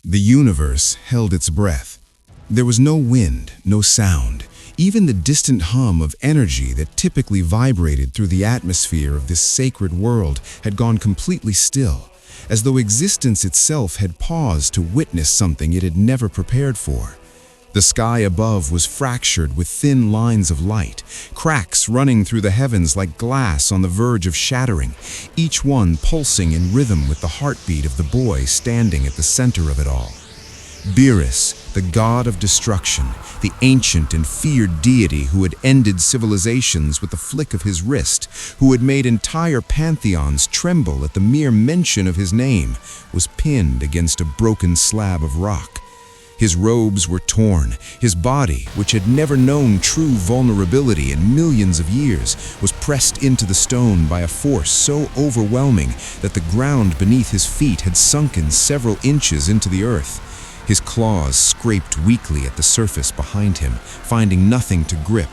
The universe held its breath. There was no wind, no sound, even the distant hum of energy that typically vibrated through the atmosphere of this sacred world had gone completely still, as though existence itself had paused to witness something it had never prepared for. The sky above was fractured with thin lines of light, cracks running through the heavens like glass on the verge of shattering, each one pulsing in rhythm with the heartbeat of the boy standing at the center of it all. Beerus, the god of destruction, the ancient and feared deity who had ended civilizations with the flick of his wrist, who had made entire pantheons tremble at the mere mention of his name, was pinned against a broken slab of rock. His robes were torn. His body, which had never known true vulnerability in millions of years, was pressed into the stone by a force so overwhelming that the ground beneath his feet had sunken several inches into the earth. His claws scraped weakly at the surface behind him, finding nothing to grip.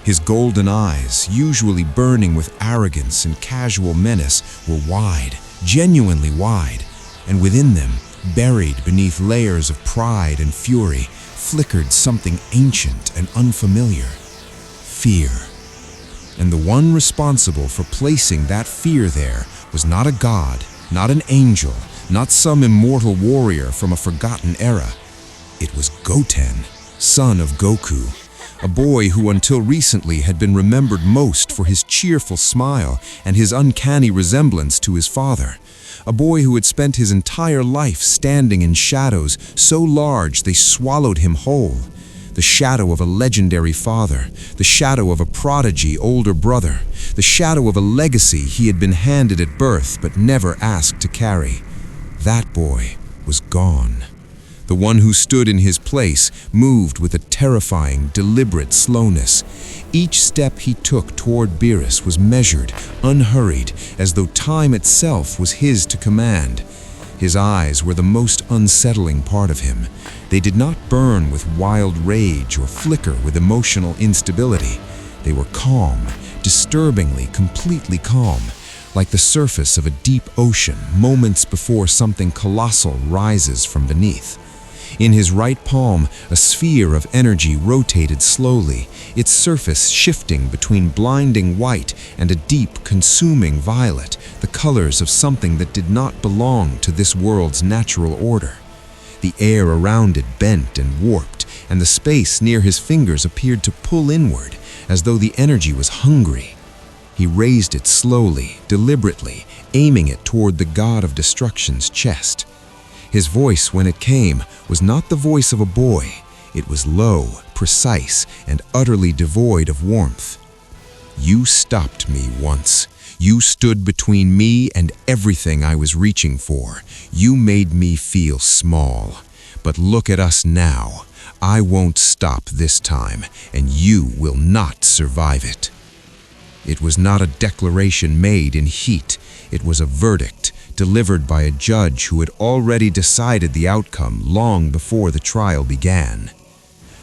His golden eyes, usually burning with arrogance and casual menace, were wide, genuinely wide, and within them, buried beneath layers of pride and fury, flickered something ancient and unfamiliar: fear. And the one responsible for placing that fear there was not a god, not an angel, not some immortal warrior from a forgotten era. It was Goten, son of Goku, a boy who until recently had been remembered most for his cheerful smile and his uncanny resemblance to his father. A boy who had spent his entire life standing in shadows so large they swallowed him whole. The shadow of a legendary father, the shadow of a prodigy older brother, the shadow of a legacy he had been handed at birth but never asked to carry. That boy was gone. The one who stood in his place moved with a terrifying, deliberate slowness. Each step he took toward Beerus was measured, unhurried, as though time itself was his to command. His eyes were the most unsettling part of him. They did not burn with wild rage or flicker with emotional instability. They were calm, disturbingly, completely calm, like the surface of a deep ocean moments before something colossal rises from beneath. In his right palm, a sphere of energy rotated slowly, its surface shifting between blinding white and a deep, consuming violet, the colors of something that did not belong to this world's natural order. The air around it bent and warped, and the space near his fingers appeared to pull inward, as though the energy was hungry. He raised it slowly, deliberately, aiming it toward the god of destruction's chest. His voice, when it came, was not the voice of a boy. It was low, precise, and utterly devoid of warmth. You stopped me once. You stood between me and everything I was reaching for. You made me feel small. But look at us now. I won't stop this time, and you will not survive it. It was not a declaration made in heat. It was a verdict, delivered by a judge who had already decided the outcome long before the trial began.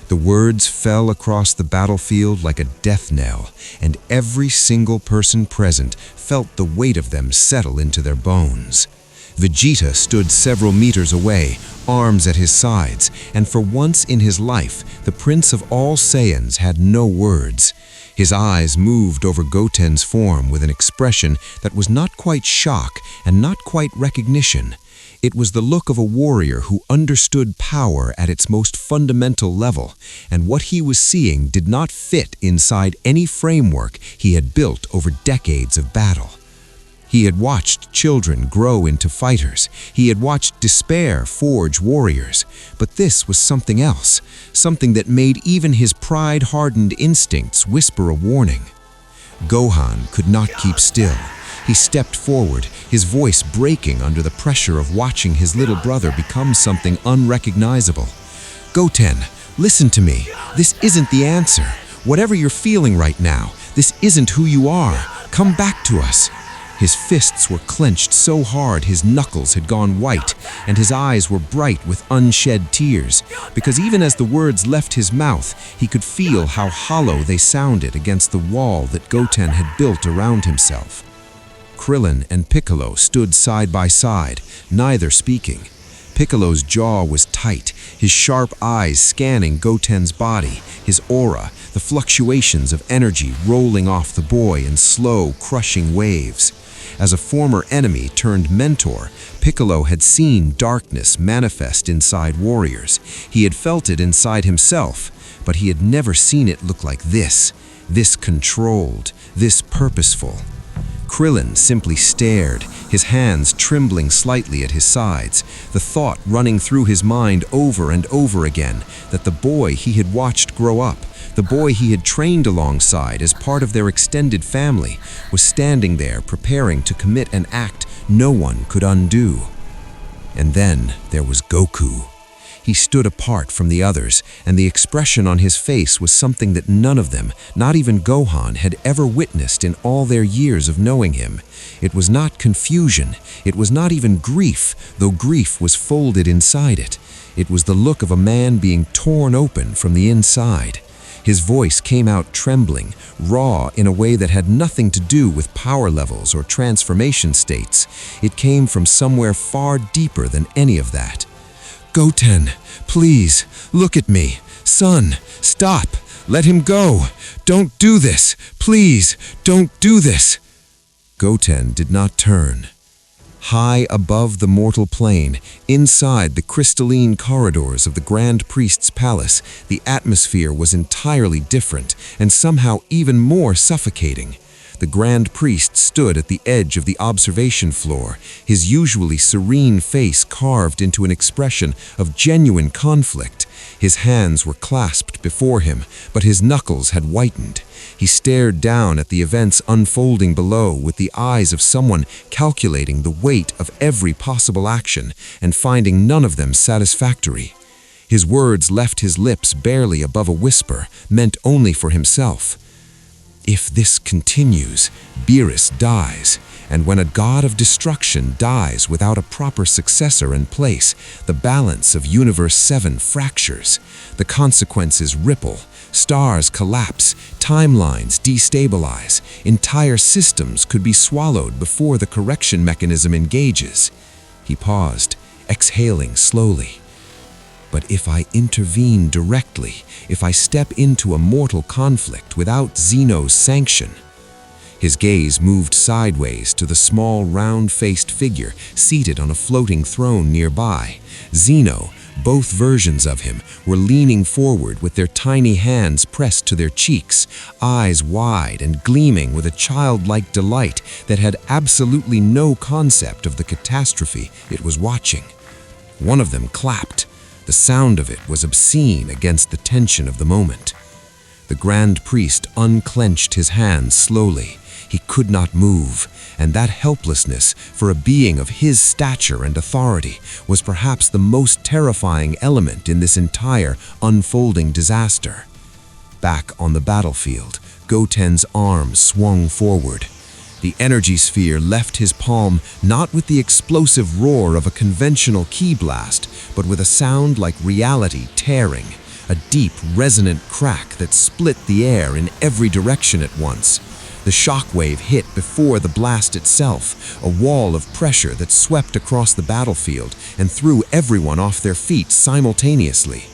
The words fell across the battlefield like a death knell, and every single person present felt the weight of them settle into their bones. Vegeta stood several meters away, arms at his sides, and for once in his life, the Prince of all Saiyans had no words. His eyes moved over Goten's form with an expression that was not quite shock and not quite recognition. It was the look of a warrior who understood power at its most fundamental level, and what he was seeing did not fit inside any framework he had built over decades of battle. He had watched children grow into fighters. He had watched despair forge warriors. But this was something else, something that made even his pride-hardened instincts whisper a warning. Gohan could not keep still. He stepped forward, his voice breaking under the pressure of watching his little brother become something unrecognizable. Goten, listen to me. This isn't the answer. Whatever you're feeling right now, this isn't who you are. Come back to us. His fists were clenched so hard his knuckles had gone white, and his eyes were bright with unshed tears, because even as the words left his mouth, he could feel how hollow they sounded against the wall that Goten had built around himself. Krillin and Piccolo stood side by side, neither speaking. Piccolo's jaw was tight, his sharp eyes scanning Goten's body, his aura, the fluctuations of energy rolling off the boy in slow, crushing waves. As a former enemy turned mentor, Piccolo had seen darkness manifest inside warriors. He had felt it inside himself, but he had never seen it look like this controlled, this purposeful. Krillin simply stared, his hands trembling slightly at his sides, the thought running through his mind over and over again that the boy he had watched grow up, the boy he had trained alongside as part of their extended family, was standing there preparing to commit an act no one could undo. And then there was Goku. He stood apart from the others, and the expression on his face was something that none of them, not even Gohan, had ever witnessed in all their years of knowing him. It was not confusion, it was not even grief, though grief was folded inside it. It was the look of a man being torn open from the inside. His voice came out trembling, raw in a way that had nothing to do with power levels or transformation states. It came from somewhere far deeper than any of that. "Goten, please, look at me. Son, stop. Let him go. Don't do this. Please, don't do this." Goten did not turn. High above the mortal plane, inside the crystalline corridors of the Grand Priest's palace, the atmosphere was entirely different and somehow even more suffocating. The Grand Priest stood at the edge of the observation floor, his usually serene face carved into an expression of genuine conflict. His hands were clasped before him, but his knuckles had whitened. He stared down at the events unfolding below with the eyes of someone calculating the weight of every possible action and finding none of them satisfactory. His words left his lips barely above a whisper, meant only for himself. If this continues, Beerus dies, and when a god of destruction dies without a proper successor in place, the balance of Universe 7 fractures. The consequences ripple, stars collapse, timelines destabilize, entire systems could be swallowed before the correction mechanism engages. He paused, exhaling slowly. But if I intervene directly, if I step into a mortal conflict without Zeno's sanction? His gaze moved sideways to the small, round-faced figure seated on a floating throne nearby. Zeno, both versions of him, were leaning forward with their tiny hands pressed to their cheeks, eyes wide and gleaming with a childlike delight that had absolutely no concept of the catastrophe it was watching. One of them clapped. The sound of it was obscene against the tension of the moment. The Grand Priest unclenched his hands slowly. He could not move, and that helplessness for a being of his stature and authority was perhaps the most terrifying element in this entire unfolding disaster. Back on the battlefield, Goten's arm swung forward. The energy sphere left his palm not with the explosive roar of a conventional ki blast, but with a sound like reality tearing, a deep, resonant crack that split the air in every direction at once. The shockwave hit before the blast itself, a wall of pressure that swept across the battlefield and threw everyone off their feet simultaneously.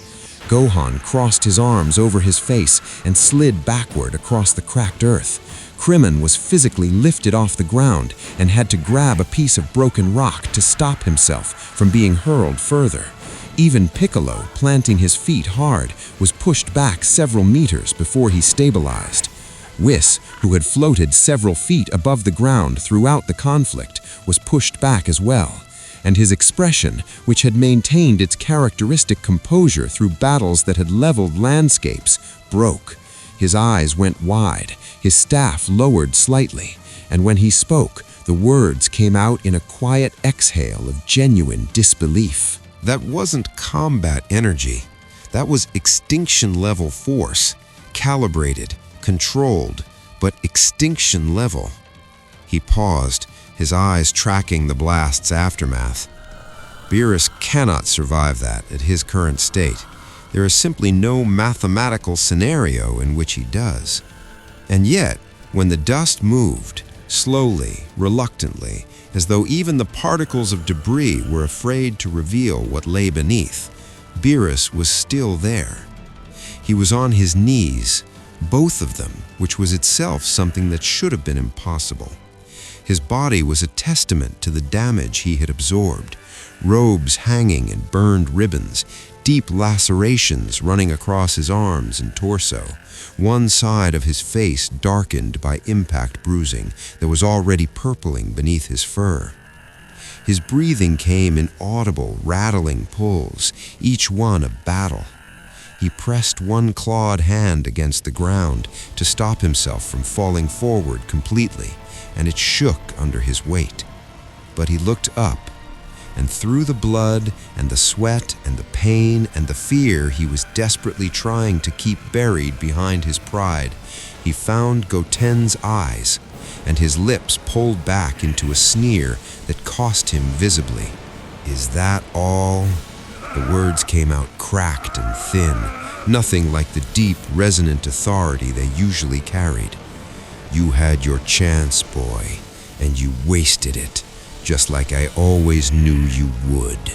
Gohan crossed his arms over his face and slid backward across the cracked earth. Krillin was physically lifted off the ground and had to grab a piece of broken rock to stop himself from being hurled further. Even Piccolo, planting his feet hard, was pushed back several meters before he stabilized. Whis, who had floated several feet above the ground throughout the conflict, was pushed back as well, and his expression, which had maintained its characteristic composure through battles that had leveled landscapes, broke. His eyes went wide, his staff lowered slightly, and when he spoke, the words came out in a quiet exhale of genuine disbelief. That wasn't combat energy. That was extinction-level force, calibrated, controlled, but extinction-level. He paused, his eyes tracking the blast's aftermath. Beerus cannot survive that at his current state. There is simply no mathematical scenario in which he does. And yet, when the dust moved, slowly, reluctantly, as though even the particles of debris were afraid to reveal what lay beneath. Beerus was still there. He was on his knees, both of them, which was itself something that should have been impossible. His body was a testament to the damage he had absorbed, robes hanging in burned ribbons, deep lacerations running across his arms and torso, one side of his face darkened by impact bruising that was already purpling beneath his fur. His breathing came in audible, rattling pulls, each one a battle. He pressed one clawed hand against the ground to stop himself from falling forward completely, and it shook under his weight. But he looked up, and through the blood and the sweat and the pain and the fear he was desperately trying to keep buried behind his pride, he found Goten's eyes, and his lips pulled back into a sneer that cost him visibly. "Is that all?" The words came out cracked and thin, nothing like the deep, resonant authority they usually carried. "You had your chance, boy, and you wasted it, just like I always knew you would.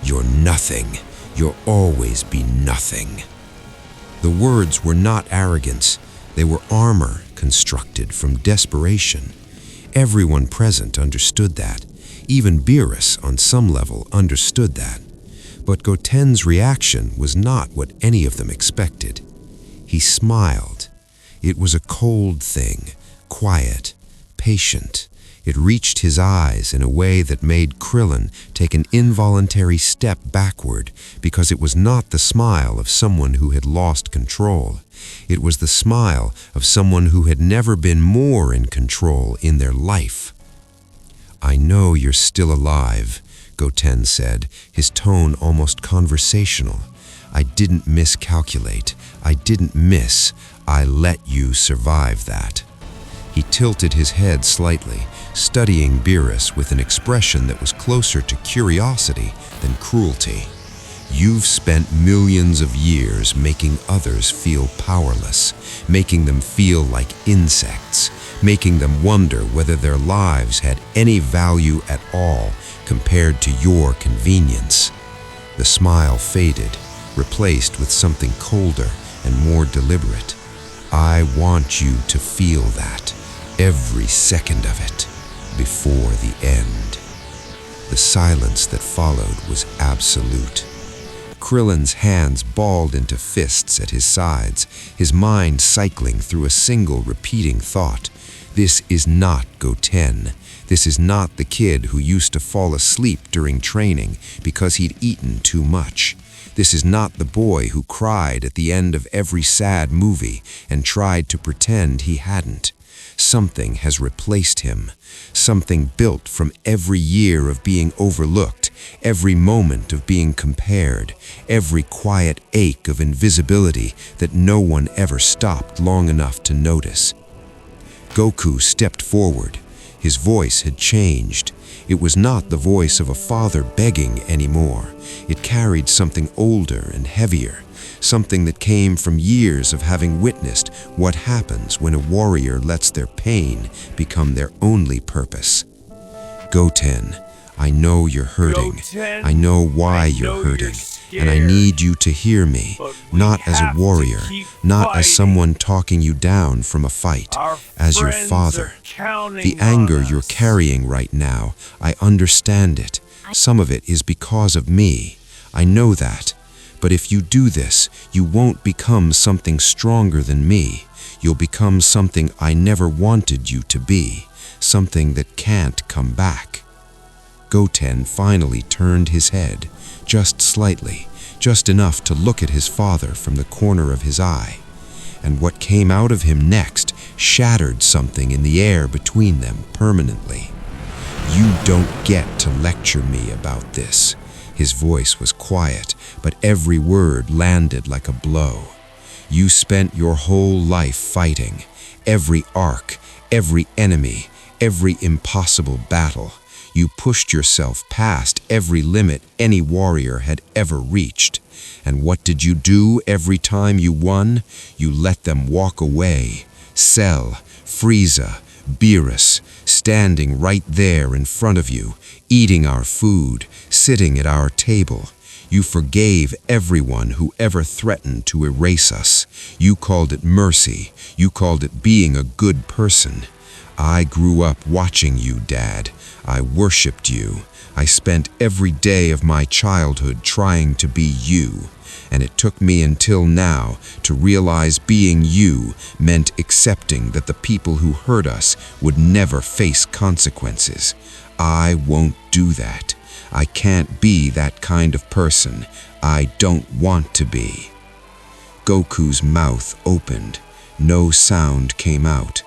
You're nothing. You'll always be nothing." The words were not arrogance. They were armor constructed from desperation. Everyone present understood that. Even Beerus, on some level, understood that. But Goten's reaction was not what any of them expected. He smiled. It was a cold thing, quiet, patient. It reached his eyes in a way that made Krillin take an involuntary step backward, because it was not the smile of someone who had lost control. It was the smile of someone who had never been more in control in their life. "I know you're still alive," Goten said, his tone almost conversational. "I didn't miscalculate. I didn't miss. I let you survive that." He tilted his head slightly, studying Beerus with an expression that was closer to curiosity than cruelty. "You've spent millions of years making others feel powerless, making them feel like insects, making them wonder whether their lives had any value at all compared to your convenience." The smile faded, replaced with something colder and more deliberate. "I want you to feel that, every second of it, before the end." The silence that followed was absolute. Krillin's hands balled into fists at his sides, his mind cycling through a single repeating thought. This is not Goten. This is not the kid who used to fall asleep during training because he'd eaten too much. This is not the boy who cried at the end of every sad movie and tried to pretend he hadn't. Something has replaced him. Something built from every year of being overlooked, every moment of being compared, every quiet ache of invisibility that no one ever stopped long enough to notice. Goku stepped forward. His voice had changed. It was not the voice of a father begging anymore. It carried something older and heavier, something that came from years of having witnessed what happens when a warrior lets their pain become their only purpose. "Goten, I know you're hurting. Goten, I know why you're hurting. And I need you to hear me, not as a warrior, not as someone talking you down from a fight, as your father. The anger you're carrying right now, I understand it. Some of it is because of me. I know that. But if you do this, you won't become something stronger than me. You'll become something I never wanted you to be, something that can't come back." Goten finally turned his head, just slightly, just enough to look at his father from the corner of his eye. And what came out of him next shattered something in the air between them permanently. "You don't get to lecture me about this." His voice was quiet, but every word landed like a blow. "You spent your whole life fighting, every arc, every enemy, every impossible battle. You pushed yourself past every limit any warrior had ever reached. And what did you do every time you won? You let them walk away. Cell, Frieza, Beerus, standing right there in front of you, eating our food, sitting at our table. You forgave everyone who ever threatened to erase us. You called it mercy. You called it being a good person. I grew up watching you, Dad. I worshipped you. I spent every day of my childhood trying to be you. And it took me until now to realize being you meant accepting that the people who hurt us would never face consequences. I won't do that. I can't be that kind of person. I don't want to be. Goku's mouth opened. No sound came out.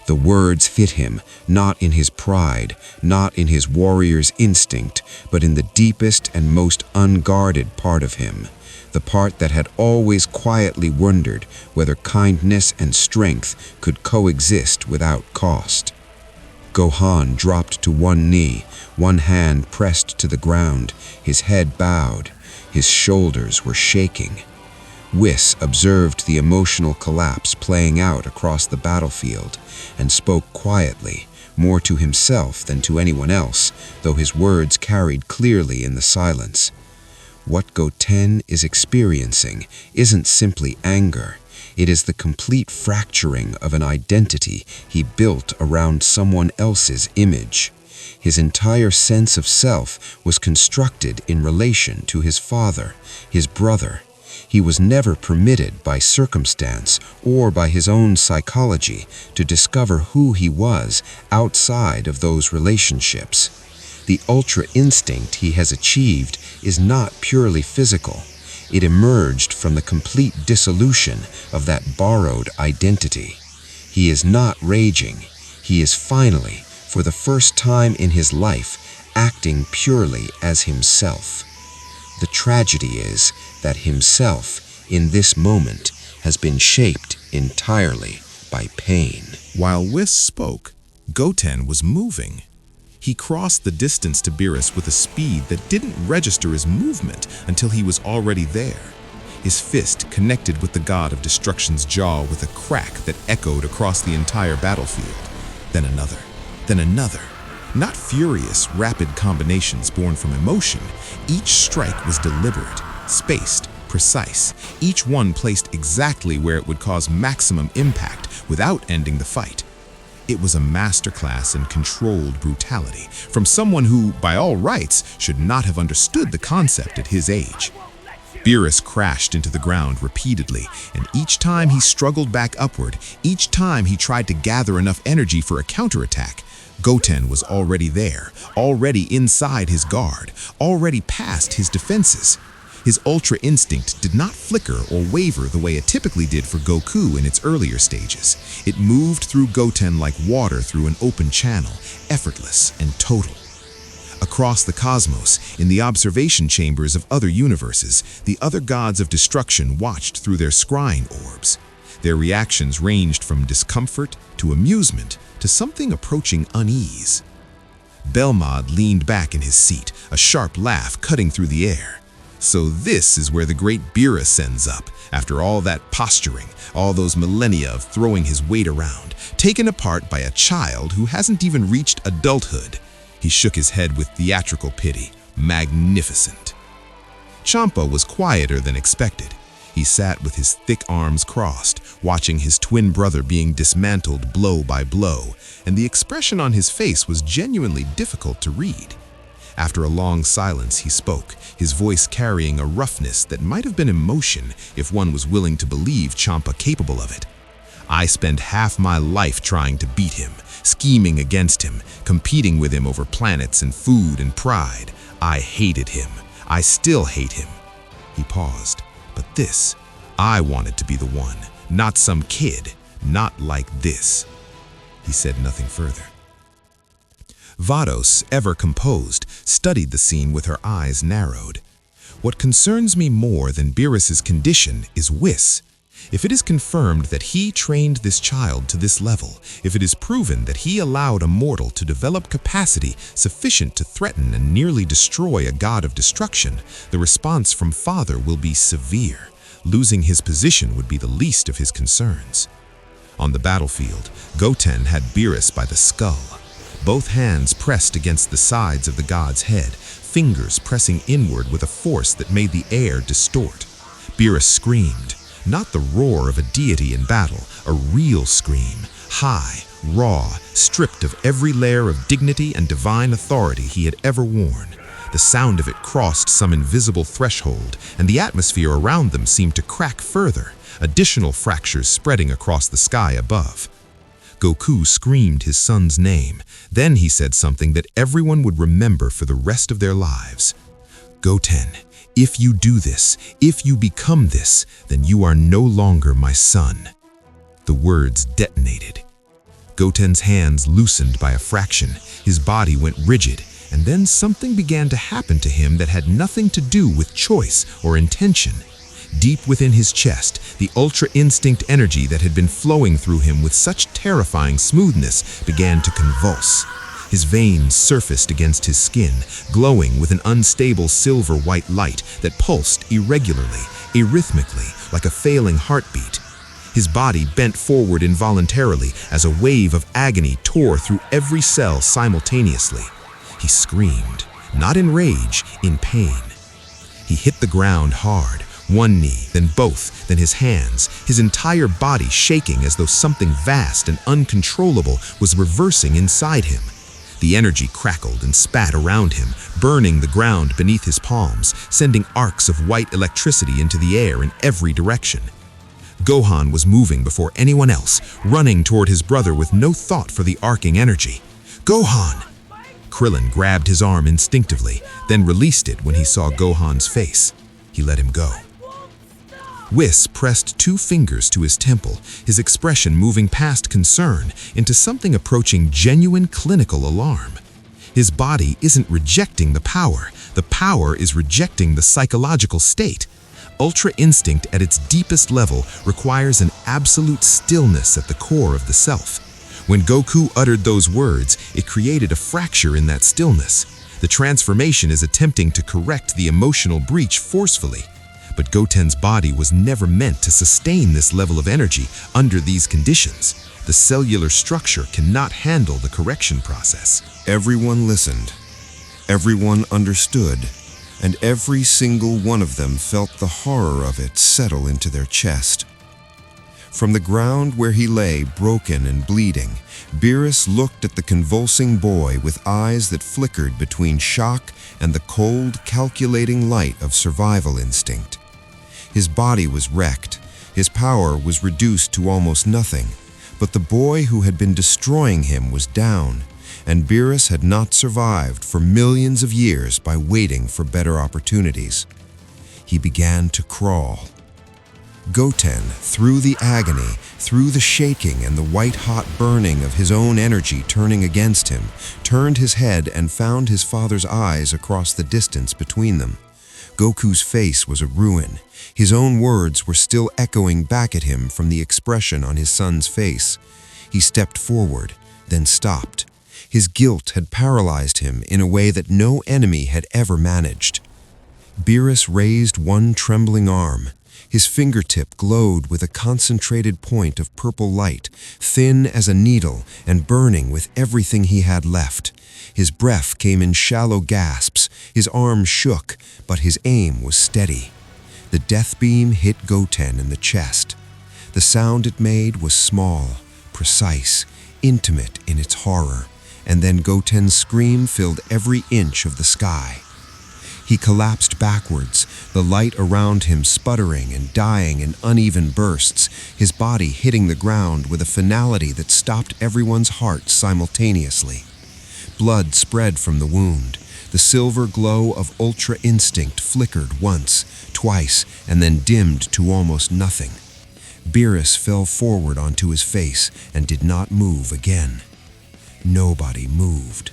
The words hit him, not in his pride, not in his warrior's instinct, but in the deepest and most unguarded part of him, the part that had always quietly wondered whether kindness and strength could coexist without cost. Gohan dropped to one knee, one hand pressed to the ground, his head bowed, his shoulders were shaking. Whis observed the emotional collapse playing out across the battlefield and spoke quietly, more to himself than to anyone else, though his words carried clearly in the silence. What Goten is experiencing isn't simply anger. It is the complete fracturing of an identity he built around someone else's image. His entire sense of self was constructed in relation to his father, his brother. He was never permitted by circumstance or by his own psychology to discover who he was outside of those relationships. The ultra instinct he has achieved is not purely physical. It emerged from the complete dissolution of that borrowed identity. He is not raging. He is finally, for the first time in his life, acting purely as himself. The tragedy is that himself, in this moment, has been shaped entirely by pain. While Whis spoke, Goten was moving. He crossed the distance to Beerus with a speed that didn't register as movement until he was already there. His fist connected with the god of destruction's jaw with a crack that echoed across the entire battlefield. Then another, then another. Not furious, rapid combinations born from emotion. Each strike was deliberate, spaced, precise, each one placed exactly where it would cause maximum impact without ending the fight. It was a masterclass in controlled brutality from someone who, by all rights, should not have understood the concept at his age. Beerus crashed into the ground repeatedly, and each time he struggled back upward, each time he tried to gather enough energy for a counterattack, Goten was already there, already inside his guard, already past his defenses. His ultra instinct did not flicker or waver the way it typically did for Goku in its earlier stages. It moved through Goten like water through an open channel, effortless and total. Across the cosmos, in the observation chambers of other universes, the other gods of destruction watched through their scrying orbs. Their reactions ranged from discomfort to amusement to something approaching unease. Belmod leaned back in his seat, a sharp laugh cutting through the air. So this is where the great Beerus ends up, after all that posturing, all those millennia of throwing his weight around, taken apart by a child who hasn't even reached adulthood. He shook his head with theatrical pity. Magnificent. Champa was quieter than expected. He sat with his thick arms crossed, watching his twin brother being dismantled blow by blow, and the expression on his face was genuinely difficult to read. After a long silence, he spoke, his voice carrying a roughness that might have been emotion if one was willing to believe Champa capable of it. I spent half my life trying to beat him, scheming against him, competing with him over planets and food and pride. I hated him. I still hate him. He paused. But this, I wanted to be the one, not some kid, not like this. He said nothing further. Vados, ever composed, studied the scene with her eyes narrowed. What concerns me more than Beerus's condition is Whis. If it is confirmed that he trained this child to this level, if it is proven that he allowed a mortal to develop capacity sufficient to threaten and nearly destroy a god of destruction, the response from Father will be severe. Losing his position would be the least of his concerns. On the battlefield, Goten had Beerus by the skull. both hands pressed against the sides of the god's head, fingers pressing inward with a force that made the air distort. Beerus screamed, not the roar of a deity in battle, a real scream, high, raw, stripped of every layer of dignity and divine authority he had ever worn. The sound of it crossed some invisible threshold, and the atmosphere around them seemed to crack further, additional fractures spreading across the sky above. Goku screamed his son's name. Then he said something that everyone would remember for the rest of their lives. "Goten, if you do this, if you become this, then you are no longer my son." The words detonated. Goten's hands loosened by a fraction, his body went rigid, and then something began to happen to him that had nothing to do with choice or intention. Deep within his chest, the ultra-instinct energy that had been flowing through him with such terrifying smoothness began to convulse. His veins surfaced against his skin, glowing with an unstable silver-white light that pulsed irregularly, arrhythmically, like a failing heartbeat. His body bent forward involuntarily as a wave of agony tore through every cell simultaneously. He screamed, not in rage, in pain. He hit the ground hard, one knee, then both, then his hands, his entire body shaking as though something vast and uncontrollable was reversing inside him. The energy crackled and spat around him, burning the ground beneath his palms, sending arcs of white electricity into the air in every direction. Gohan was moving before anyone else, running toward his brother with no thought for the arcing energy. "Gohan!" Krillin grabbed his arm instinctively, then released it when he saw Gohan's face. He let him go. Whis pressed 2 fingers to his temple, his expression moving past concern into something approaching genuine clinical alarm. His body isn't rejecting the power is rejecting the psychological state. Ultra instinct at its deepest level requires an absolute stillness at the core of the self. When Goku uttered those words, it created a fracture in that stillness. The transformation is attempting to correct the emotional breach forcefully. But Goten's body was never meant to sustain this level of energy under these conditions. The cellular structure cannot handle the correction process. Everyone listened. Everyone understood. And every single one of them felt the horror of it settle into their chest. From the ground where he lay, broken and bleeding, Beerus looked at the convulsing boy with eyes that flickered between shock and the cold, calculating light of survival instinct. His body was wrecked, his power was reduced to almost nothing, but the boy who had been destroying him was down, and Beerus had not survived for millions of years by waiting for better opportunities. He began to crawl. Goten, through the agony, through the shaking and the white-hot burning of his own energy turning against him, turned his head and found his father's eyes across the distance between them. Goku's face was a ruin. His own words were still echoing back at him from the expression on his son's face. He stepped forward, then stopped. His guilt had paralyzed him in a way that no enemy had ever managed. Beerus raised one trembling arm. His fingertip glowed with a concentrated point of purple light, thin as a needle and burning with everything he had left. His breath came in shallow gasps, his arm shook, but his aim was steady. The death beam hit Goten in the chest. The sound it made was small, precise, intimate in its horror, and then Goten's scream filled every inch of the sky. He collapsed backwards, the light around him sputtering and dying in uneven bursts, his body hitting the ground with a finality that stopped everyone's heart simultaneously. Blood spread from the wound. The silver glow of ultra instinct flickered once, twice, and then dimmed to almost nothing. Beerus fell forward onto his face and did not move again. Nobody moved.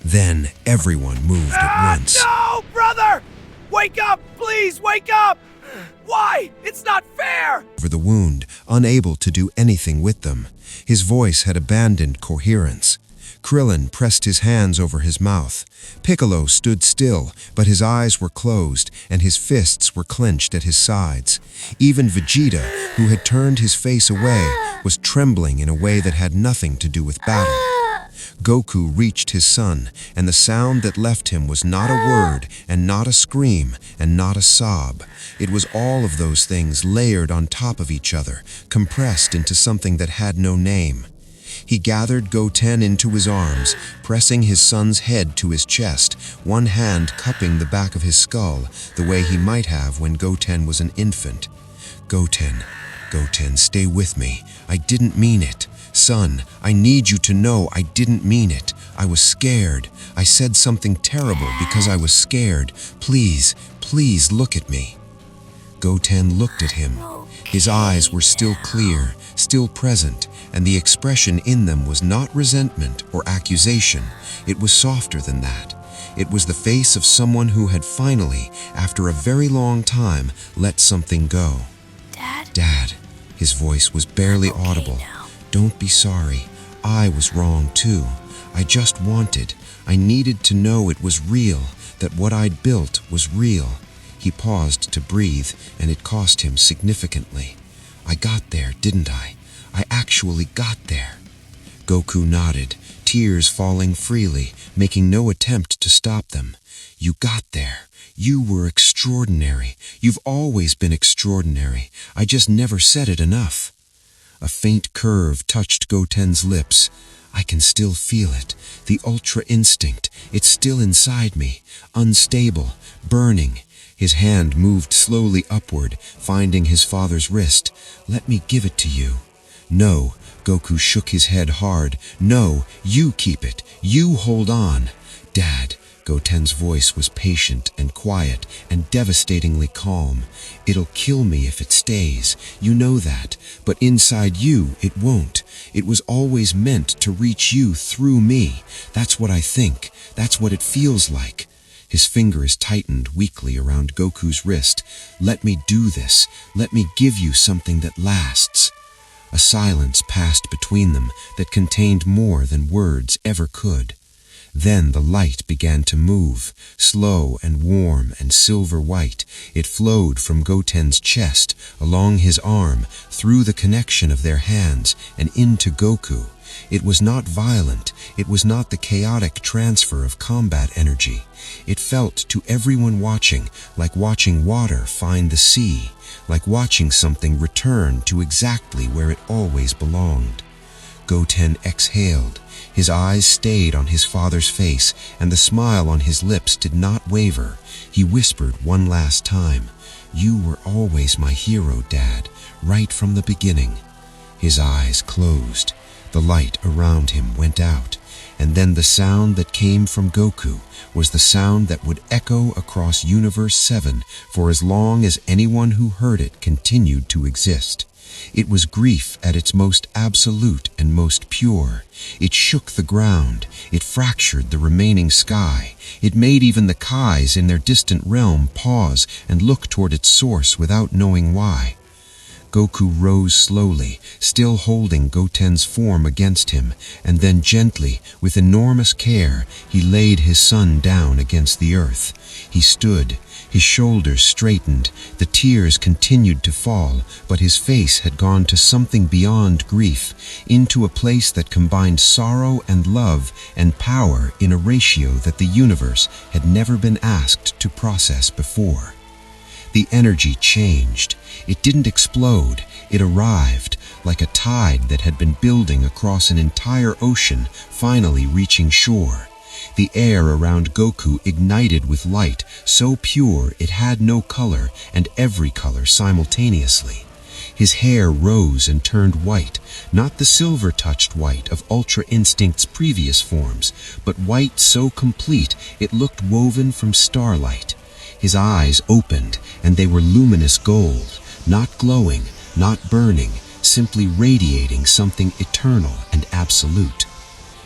Then everyone moved at once. No, brother! Wake up! Please, wake up! Why? It's not fair! Over the wound, unable to do anything with them. His voice had abandoned coherence. Krillin pressed his hands over his mouth. Piccolo stood still, but his eyes were closed and his fists were clenched at his sides. Even Vegeta, who had turned his face away, was trembling in a way that had nothing to do with battle. Goku reached his son, and the sound that left him was not a word, and not a scream, and not a sob. It was all of those things layered on top of each other, compressed into something that had no name. He gathered Goten into his arms, pressing his son's head to his chest, one hand cupping the back of his skull, the way he might have when Goten was an infant. Goten, stay with me. I didn't mean it. Son, I need you to know I didn't mean it. I was scared. I said something terrible because I was scared. Please look at me. Goten looked at him. His eyes were still clear, still present, and the expression in them was not resentment or accusation. It was softer than that. It was the face of someone who had finally, after a very long time, let something go. Dad, his voice was barely audible. Don't be sorry. I was wrong too. I needed to know it was real, that what I'd built was real. He paused to breathe, and it cost him significantly. I got there, didn't I? I actually got there. Goku nodded, tears falling freely, making no attempt to stop them. You got there. You were extraordinary. You've always been extraordinary. I just never said it enough. A faint curve touched Goten's lips. I can still feel it. The ultra instinct. It's still inside me. Unstable. Burning. His hand moved slowly upward, finding his father's wrist. Let me give it to you. No. Goku shook his head hard. No, you keep it. You hold on. Dad. Goten's voice was patient and quiet and devastatingly calm. It'll kill me if it stays. You know that. But inside you, it won't. It was always meant to reach you through me. That's what I think. That's what it feels like. His fingers tightened weakly around Goku's wrist. Let me do this. Let me give you something that lasts. A silence passed between them that contained more than words ever could. Then the light began to move, slow and warm and silver white. It flowed from Goten's chest, along his arm, through the connection of their hands, and into Goku. It was not violent. It was not the chaotic transfer of combat energy. It felt to everyone watching like watching water find the sea, like watching something return to exactly where it always belonged. Goten exhaled. His eyes stayed on his father's face, and the smile on his lips did not waver. He whispered one last time, "You were always my hero, Dad, right from the beginning." His eyes closed. The light around him went out, and then the sound that came from Goku was the sound that would echo across Universe 7 for as long as anyone who heard it continued to exist. It was grief at its most absolute and most pure. It shook the ground. It fractured the remaining sky. It made even the Kais in their distant realm pause and look toward its source without knowing why. Goku rose slowly, still holding Goten's form against him, and then gently, with enormous care, he laid his son down against the earth. He stood. His shoulders straightened, the tears continued to fall, but his face had gone to something beyond grief, into a place that combined sorrow and love and power in a ratio that the universe had never been asked to process before. The energy changed. It didn't explode. It arrived, like a tide that had been building across an entire ocean, finally reaching shore. The air around Goku ignited with light, so pure it had no color, and every color simultaneously. His hair rose and turned white, not the silver-touched white of Ultra Instinct's previous forms, but white so complete it looked woven from starlight. His eyes opened, and they were luminous gold, not glowing, not burning, simply radiating something eternal and absolute.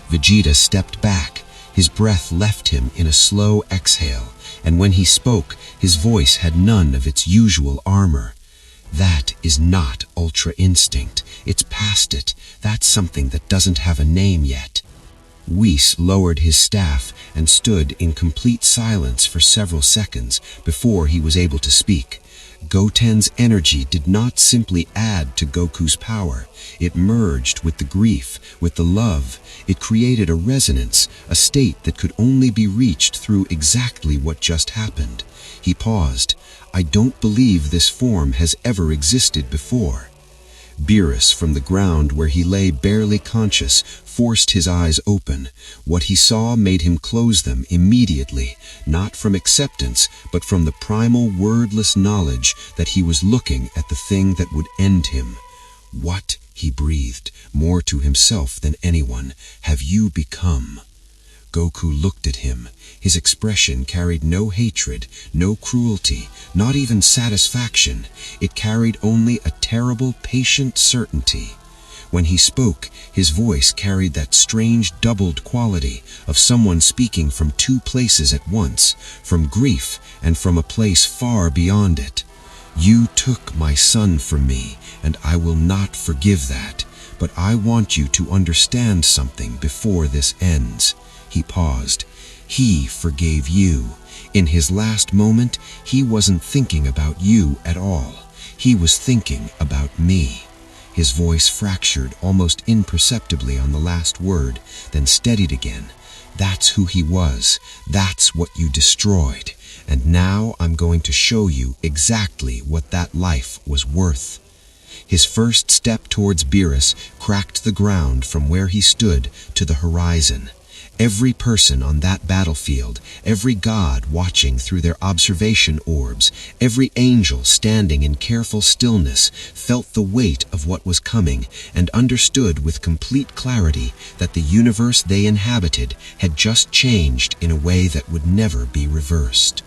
Vegeta stepped back. His breath left him in a slow exhale, and when he spoke, his voice had none of its usual armor. That is not Ultra Instinct. It's past it. That's something that doesn't have a name yet. Whis lowered his staff, and stood in complete silence for several seconds before he was able to speak. Goten's energy did not simply add to Goku's power. It merged with the grief, with the love. It created a resonance, a state that could only be reached through exactly what just happened. He paused. "I don't believe this form has ever existed before." Beerus, from the ground where he lay barely conscious, forced his eyes open. What he saw made him close them immediately, not from acceptance, but from the primal wordless knowledge that he was looking at the thing that would end him. "What," he breathed, more to himself than anyone, "have you become?" Goku looked at him. His expression carried no hatred, no cruelty, not even satisfaction. It carried only a terrible, patient certainty. When he spoke, his voice carried that strange doubled quality of someone speaking from two places at once, from grief and from a place far beyond it. "You took my son from me, and I will not forgive that. But I want you to understand something before this ends." He paused. "He forgave you. In his last moment, he wasn't thinking about you at all. He was thinking about me." His voice fractured almost imperceptibly on the last word, then steadied again. "That's who he was. That's what you destroyed. And now I'm going to show you exactly what that life was worth." His first step towards Beerus cracked the ground from where he stood to the horizon. Every person on that battlefield, every god watching through their observation orbs, every angel standing in careful stillness, felt the weight of what was coming and understood with complete clarity that the universe they inhabited had just changed in a way that would never be reversed.